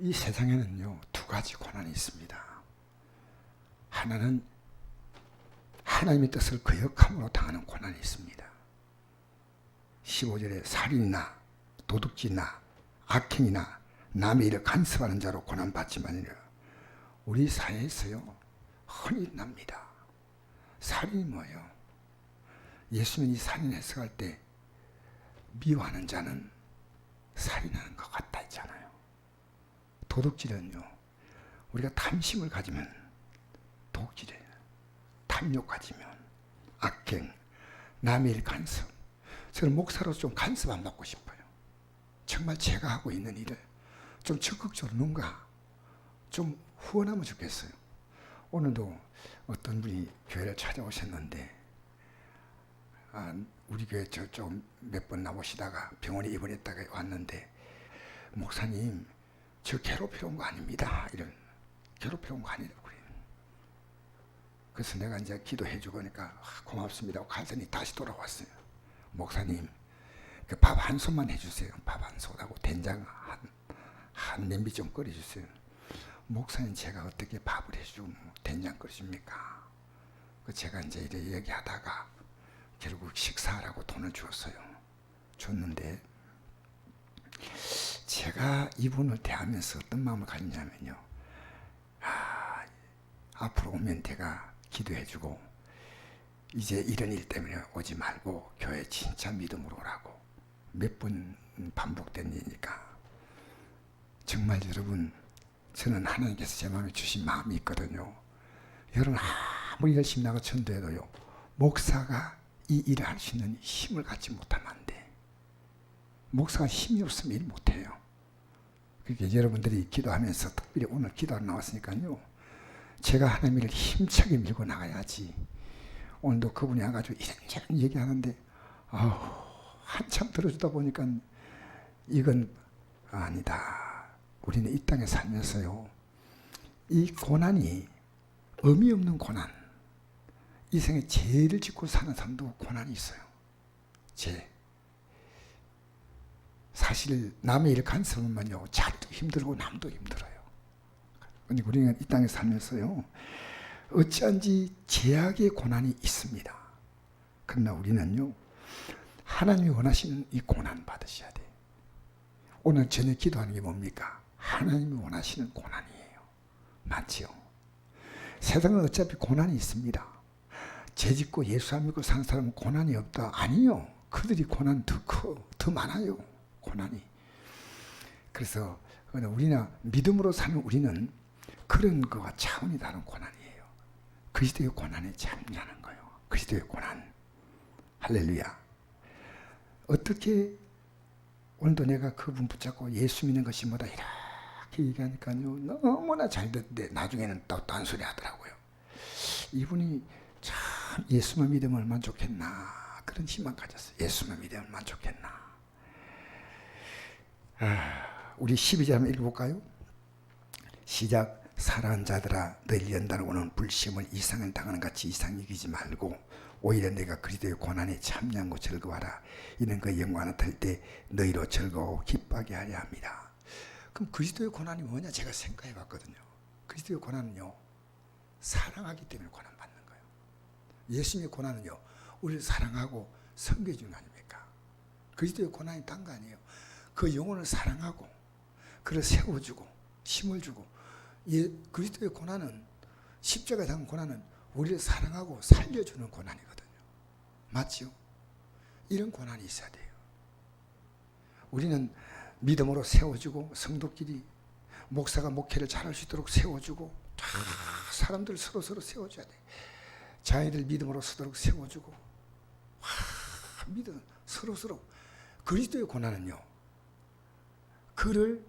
이 세상에는요, 두 가지 고난이 있습니다. 하나는 하나님의 뜻을 거역함으로 당하는 고난이 있습니다. 15절에 살인이나 도둑질이나 악행이나 남의 일을 간섭하는 자로 고난받지만이라. 우리 사회에서요, 흔히 납니다. 살인이 뭐예요? 예수님이 살인 해석할 때 미워하는 자는 살인하는 것 같다 했잖아요. 도둑질은요, 우리가 탐심을 가지면 도둑질이에요. 탐욕 가지면 악행, 남의 일 간섭. 저는 목사로서 좀 간섭 안 받고 싶어요. 정말 제가 하고 있는 일을 좀 적극적으로 누군가 좀 후원하면 좋겠어요. 오늘도 어떤 분이 교회를 찾아오셨는데, 우리 교회 저쪽 몇 번 나오시다가 병원에 입원했다가 왔는데, 목사님, 저 괴롭히러 온 거 아닙니다. 이런, 괴롭히러 온 거 아니라고 그래요. 그래서 내가 이제 기도해주고 그러니까 고맙습니다. 가더니 다시 돌아왔어요. 목사님, 그 밥 한 손만 해주세요. 밥 한 손하고 된장 한 냄비 좀 끓여주세요. 목사님, 제가 어떻게 밥을 해주고 된장 끓여줍니까? 그 제가 이제 이렇게 얘기하다가 결국 식사하라고 돈을 주었어요. 줬는데 제가 이분을 대하면서 어떤 마음을 가지냐면요, 앞으로 오면 내가 기도해주고 이제 이런 일 때문에 오지 말고 교회 진짜 믿음으로 오라고. 몇 번 반복된 일이니까. 정말 여러분, 저는 하나님께서 제 마음에 주신 마음이 있거든요. 여러분 아무리 열심히 나가 전도해도요, 목사가 이 일을 할 수 있는 힘을 갖지 못하면 안 돼. 목사가 힘이 없으면 일 못해요. 그러니까 여러분들이 기도하면서, 특별히 오늘 기도하러 나왔으니까요, 제가 하나님을 힘차게 밀고 나가야지. 오늘도 그분이 와가지고 이런저런 얘기하는데, 한참 들어주다 보니까 이건 아니다. 우리는 이 땅에 살면서요, 이 고난이 의미 없는 고난, 이 생에 죄를 짓고 사는 사람도 고난이 있어요. 사실 남의 일 간섭하면요, 자기도 힘들고 남도 힘들어요. 근데 우리는 이 땅에 살면서요, 어찌한지 제약의 고난이 있습니다. 그러나 우리는요, 하나님이 원하시는 이 고난 받으셔야 돼요. 오늘 저녁 기도하는 게 뭡니까? 하나님이 원하시는 고난이에요. 맞지요? 세상은 어차피 고난이 있습니다. 죄 짓고 예수 안 믿고 사는 사람은 고난이 없다. 아니요. 그들이 고난 더 많아요. 고난이. 그래서 우리나 믿음으로 사는 우리는 그런 거와 차원이 다른 고난이에요. 그리스도의 고난에 참여하는 거예요. 그리스도의 고난. 할렐루야. 어떻게 오늘도 내가 그분 붙잡고 예수 믿는 것이 뭐다 이렇게 얘기하니까요, 너무나 잘 듣는데 나중에는 또 딴소리 하더라고요. 이분이 참 예수만 믿으면 얼마나 좋겠나, 그런 희망 가졌어요. 예수만 믿으면 얼마나 좋겠나. 우리 12절 한번 읽어볼까요? 시작. 사랑하는 자들아, 너희를 연단하고 오는 불시험을 이상을 당하는 같이 이상 여기지 말고 오히려 내가 그리스도의 고난에 참여하고 즐거워하라. 이는 그 영광 나타날 때 너희로 즐거워 기뻐하게 하려 합니다. 그럼 그리스도의 고난이 뭐냐, 제가 생각해 봤거든요. 그리스도의 고난은요, 사랑하기 때문에 고난받는 거예요. 예수님의 고난은요, 우리를 사랑하고 섬겨주는 거 아닙니까? 그리스도의 고난이 딴 거 아니에요. 그 영혼을 사랑하고 그를 세워주고 힘을 주고. 그리스도의 고난은, 십자가에 당한 고난은 우리를 사랑하고 살려주는 고난이거든요. 맞죠? 이런 고난이 있어야 돼요. 우리는 믿음으로 세워주고, 성도끼리 목사가 목회를 잘할 수 있도록 세워주고, 사람들 서로 세워줘야 돼. 자녀들 믿음으로 서도록 세워주고, 믿음 서로. 그리스도의 고난은요, 그를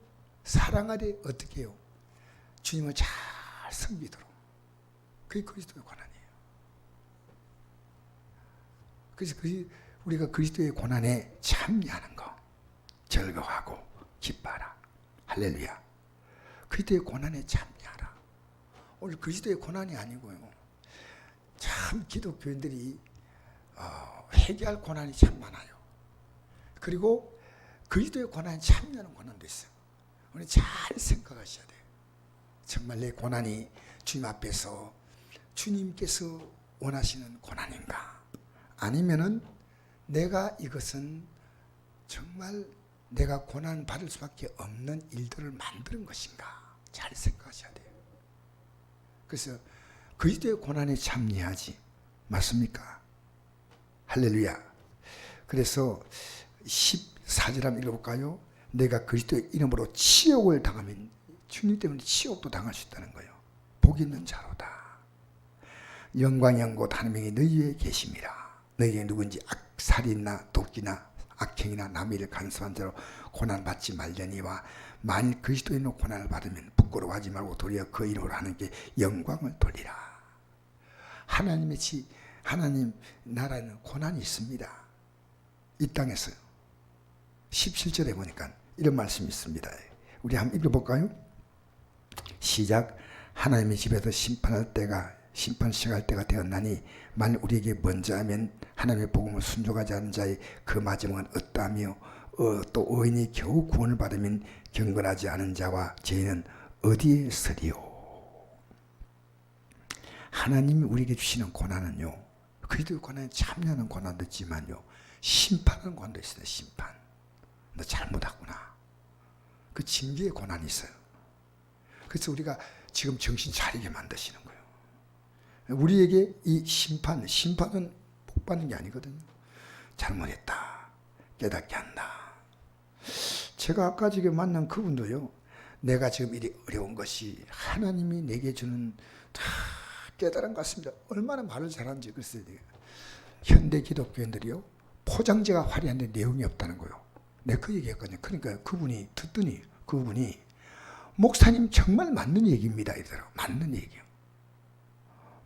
사랑하되 어떻게 해요? 주님을 잘 섬기도록. 그게 그리스도의 고난이에요. 그래서 우리가 그리스도의 고난에 참여하는 거, 즐거워하고 기뻐하라. 할렐루야. 그리스도의 고난에 참여하라. 오늘 그리스도의 고난이 아니고요, 참 기독교인들이 회개할 고난이 참 많아요. 그리고 그리스도의 고난에 참여하는 고난도 있어요. 우리 잘 생각하셔야 돼요. 정말 내 고난이 주님 앞에서 주님께서 원하시는 고난인가? 아니면은 내가 이것은 정말 내가 고난 받을 수밖에 없는 일들을 만드는 것인가? 잘 생각하셔야 돼요. 그래서 그리스도의 고난에 참여하지. 맞습니까? 할렐루야. 그래서 14절 한번 읽어볼까요? 내가 그리스도의 이름으로 치욕을 당하면 주님 때문에 치욕도 당할 수 있다는 거예요. 복 있는 자로다. 영광 영고 하나님이 너희 위에 계심이라. 너희가 누군지 살인이나 도끼나 악행이나 남의 일을 간섭한 자로 고난받지 말려니와 만일 그리스도인으로 고난을 받으면 부끄러워하지 말고 도리어 그 이름으로 하나님께 영광을 돌리라. 하나님 나라에는 고난이 있습니다. 이 땅에서요. 17절에 보니까 이런 말씀이 있습니다. 우리 한번 읽어볼까요? 시작. 하나님의 집에서 심판 시작할 때가 되었나니 만일 우리에게 먼저 하면 하나님의 복음을 순종하지 않은 자의 그 마지막은 어떠하며 또 의인이 겨우 구원을 받으면 경건하지 않은 자와 죄인은 어디에 서리요. 하나님이 우리에게 주시는 고난은요, 그리스도의 고난에 참여하는 고난도 있지만요, 심판하는 고난도 있어요. 심판. 너 잘못했구나. 그 징계의 고난이 있어요. 그래서 우리가 지금 정신 차리게 만드시는 거예요. 우리에게 이 심판은 복 받는 게 아니거든요. 잘못했다. 깨닫게 한다. 제가 아까 지금 만난 그분도요, 내가 지금 일이 어려운 것이 하나님이 내게 주는 다 깨달은 것 같습니다. 얼마나 말을 잘하는지 글쎄요. 현대 기독교인들이요, 포장지가 화려한데 내용이 없다는 거예요. 내가 그 얘기했거든요. 그러니까 그분이 듣더니 그분이 목사님 정말 맞는 얘기입니다. 이러더라고요. 맞는 얘기요.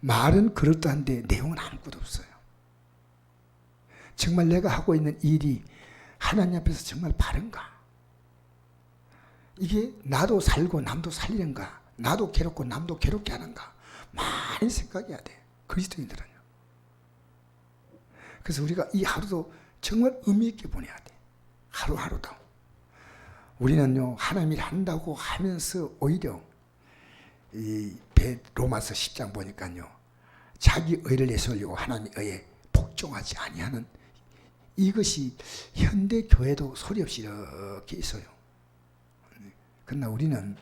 말은 그럴듯한데 내용은 아무것도 없어요. 정말 내가 하고 있는 일이 하나님 앞에서 정말 바른가? 이게 나도 살고 남도 살리는가? 나도 괴롭고 남도 괴롭게 하는가? 많이 생각해야 돼. 그리스도인들은요. 그래서 우리가 이 하루도 정말 의미 있게 보내야 돼. 하루하루도. 우리는요, 하나님 일 한다고 하면서 오히려 이 로마서 10장 보니까요, 자기 의를 내세우려고 하나님의 의에 복종하지 아니하는 이것이 현대 교회도 소리 없이 이렇게 있어요. 그러나 우리는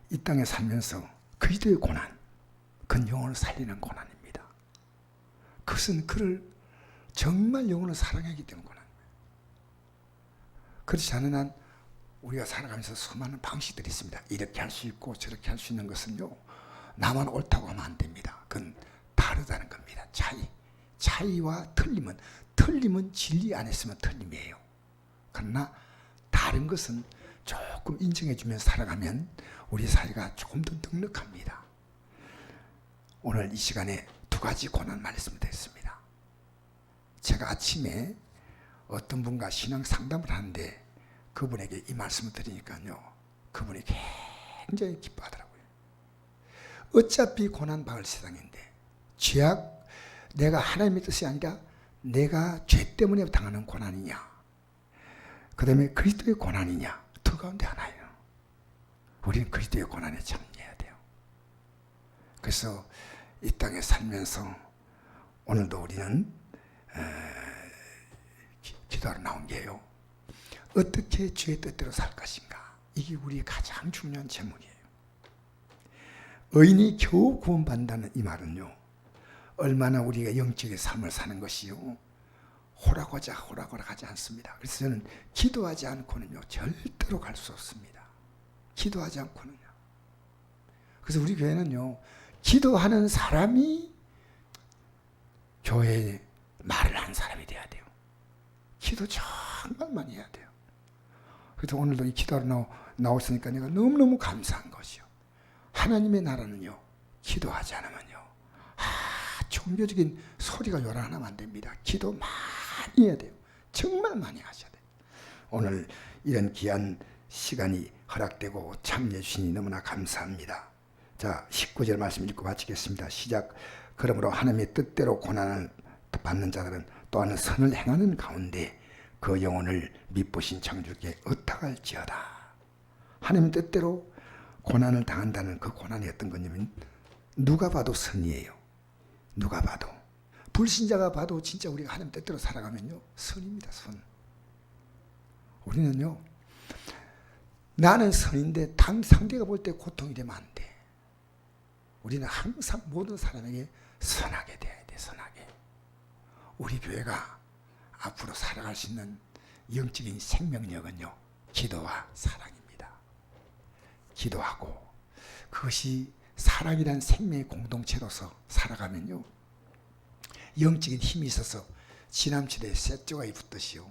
이 땅에 살면서 그리스도의 고난, 그건 영혼을 살리는 고난입니다. 그것은 그를 정말 영혼을 사랑하기 때문에 고난입니다. 그렇지 않은 한 우리가 살아가면서 수많은 방식들이 있습니다. 이렇게 할 수 있고 저렇게 할 수 있는 것은요, 나만 옳다고 하면 안 됩니다. 그건 다르다는 겁니다. 차이와 틀림은 진리 안에 있으면 틀림이에요. 그러나 다른 것은 조금 인정해주면 살아가면 우리 사회가 조금 더 넉넉합니다. 오늘 이 시간에 두 가지 고난 말씀드렸습니다. 제가 아침에 어떤 분과 신앙 상담을 하는데 그분에게 이 말씀을 드리니까요, 그분이 굉장히 기뻐하더라고요. 어차피 고난 받을 세상인데 죄악, 내가 하나님의 뜻이 아니라 내가 죄 때문에 당하는 고난이냐, 그 다음에 그리스도의 고난이냐, 두 가운데 하나예요. 우리는 그리스도의 고난에 참여해야 돼요. 그래서 이 땅에 살면서 오늘도 우리는 기도하러 나온 게요, 어떻게 주의 뜻대로 살 것인가. 이게 우리의 가장 중요한 제목이에요. 의인이 겨우 구원받는다는 이 말은요, 얼마나 우리가 영적인 삶을 사는 것이요, 호락호락 하지 않습니다. 그래서 저는 기도하지 않고는요, 절대로 갈 수 없습니다. 기도하지 않고는요. 그래서 우리 교회는요, 기도하는 사람이 교회에 말을 하는 사람이 돼야 돼요. 기도 정말 많이 해야 돼요. 그래서 오늘도 이 기도하러 나왔으니까 내가 너무너무 감사한 것이요, 하나님의 나라는요, 기도하지 않으면요, 종교적인 소리가 요란하면 안 됩니다. 기도 많이 해야 돼요. 정말 많이 하셔야 돼요. 오늘 이런 귀한 시간이 허락되고 참여해 주시니 너무나 감사합니다. 자, 19절 말씀 읽고 마치겠습니다. 시작. 그러므로 하나님의 뜻대로 고난을 받는 자들은 또한 선을 행하는 가운데 그 영혼을 미쁘신 창조주께 의탁할지어다. 하나님 뜻대로 고난을 당한다는 그 고난이 어떤 거냐면 누가 봐도 선이에요. 누가 봐도. 불신자가 봐도 진짜 우리가 하나님 뜻대로 살아가면요 선입니다. 선. 우리는요 나는 선인데 상대가 볼 때 고통이 되면 안 돼. 우리는 항상 모든 사람에게 선하게 돼야 돼. 선하게. 우리 교회가 앞으로 살아갈 수 있는 영적인 생명력은요 기도와 사랑입니다. 기도하고 그것이 사랑이란 생명의 공동체로서 살아가면요 영적인 힘이 있어서 지남철에 쇳조각이 붙듯이요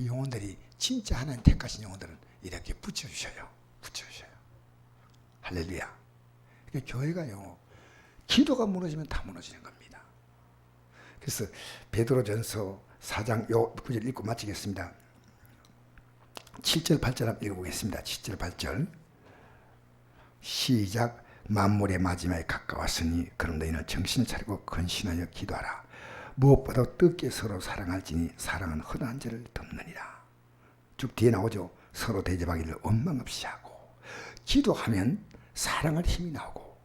영혼들이 진짜 하나님 택하신 영혼들은 이렇게 붙여주셔요. 붙여주셔요. 할렐루야. 그러니까 교회가요 기도가 무너지면 다 무너지는 겁니다. 그래서 베드로전서 4장 요 구절 읽고 마치겠습니다. 7절 8절 한번 읽어보겠습니다. 7절 8절 시작. 만물의 마지막에 가까웠으니 그럼 너희는 정신을 차리고 근신하여 기도하라. 무엇보다 뜻깊게 서로 사랑할지니 사랑은 허다한 죄를 덮느니라. 쭉 뒤에 나오죠. 서로 대접하기를 원망 없이 하고. 기도하면 사랑할 힘이 나오고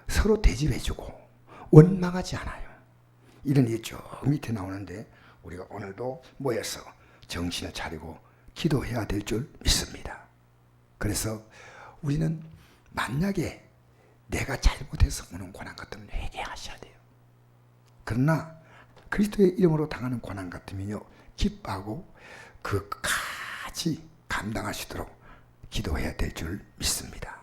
서로 대접해주고 원망하지 않아요. 이런 일이 쭉 밑에 나오는데 우리가 오늘도 모여서 정신을 차리고 기도해야 될 줄 믿습니다. 그래서 우리는 만약에 내가 잘못해서 오는 고난 같으면 회개하셔야 돼요. 그러나 그리스도의 이름으로 당하는 고난 같으면요 기뻐하고 그까지 감당하시도록 기도해야 될 줄 믿습니다.